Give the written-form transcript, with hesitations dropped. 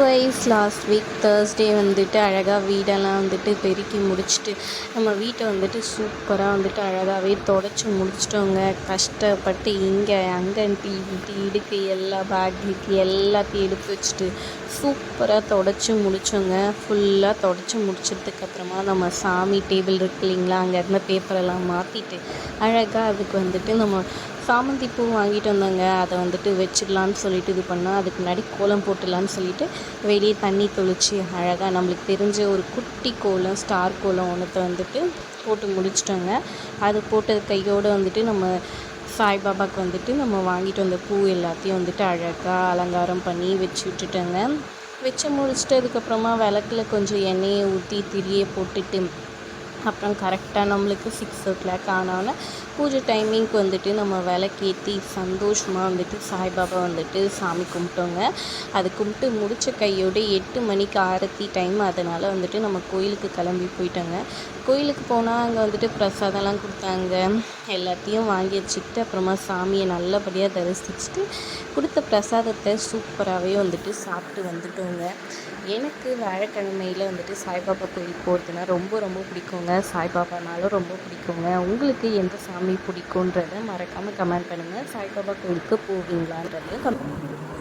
Last week Thursday வந்துட்டு அழகாக வீடெல்லாம் வந்துட்டு பெருக்கி முடிச்சுட்டு நம்ம வீட்டை வந்துட்டு சூப்பராக வந்துட்டு அழகாகவே தொடச்சி முடிச்சிட்டோங்க. கஷ்டப்பட்டு இங்கே அங்கன்ட்டு இங்கிட்டு இடுக்கு எல்லா பேக்கு எல்லாத்தையும் எடுத்து வச்சுட்டு சூப்பராக தொடச்சி முடித்தோங்க. ஃபுல்லாக தொடச்சி முடிச்சதுக்கப்புறமா நம்ம சாமி டேபிள் இருக்கு இல்லைங்களா, அங்கே இருந்த பேப்பரெல்லாம் மாற்றிட்டு அழகாக அதுக்கு வந்துட்டு நம்ம சாமந்தி பூ வாங்கிட்டு வந்தாங்க. அதை வந்துட்டு வச்சிடலான்னு சொல்லிட்டு இது பண்ணால் அதுக்கு முன்னாடி கோலம் போட்டுடலான்னு சொல்லிட்டு வெளியே தண்ணி தெளித்து அழகாக நம்மளுக்கு தெரிஞ்ச ஒரு குட்டி கோலம் ஸ்டார் கோலம் ஒன்றத்தை வந்துட்டு போட்டு முடிச்சிட்டோங்க. அது போட்டது கையோடு வந்துட்டு நம்ம சாய்பாபாவுக்கு வந்துட்டு நம்ம வாங்கிட்டு வந்த பூ எல்லாத்தையும் வந்துட்டு அழகாக அலங்காரம் பண்ணி வச்சு விட்டுட்டோங்க. வச்சு முடிச்சுட்டு அதுக்கப்புறமா விளக்கில் கொஞ்சம் எண்ணெயை ஊற்றி திரியை போட்டுட்டு அப்புறம் கரெக்டாக நம்மளுக்கு 6 o'clock ஆனோன்னே பூஜை டைமிங்க்கு வந்துட்டு நம்ம விளக்கேற்றி சந்தோஷமாக வந்துட்டு சாய்பாபா வந்துட்டு சாமி கும்பிட்டோங்க. அது கும்பிட்டு முடித்த கையோடு 8 மணிக்கு ஆரத்தி டைம். அதனால் வந்துட்டு நம்ம கோயிலுக்கு கிளம்பி போயிட்டோங்க. கோயிலுக்கு போனால் அங்கே வந்துட்டு பிரசாதம்லாம் கொடுத்தாங்க. எல்லாத்தையும் வாங்கி வச்சுக்கிட்டு அப்புறமா சாமியை நல்லபடியாக தரிசிச்சுட்டு கொடுத்த பிரசாதத்தை சூப்பராகவே வந்துட்டு சாப்பிட்டு வந்துட்டோங்க. எனக்கு வியாழக்கிழமையில் வந்துட்டு சாய்பாபா கோயிலுக்கு போகிறதுனா ரொம்ப ரொம்ப பிடிக்குங்க. சாய்பாபானாலும் ரொம்ப பிடிக்குங்க. உங்களுக்கு எந்த சாமி பிடிக்குன்றதை மறக்காமல் கமெண்ட் பண்ணுங்கள். சாய்பாபா கோயிலுக்கு போவீங்களான்றதையும் கமெண்ட் பண்ணுங்கள்.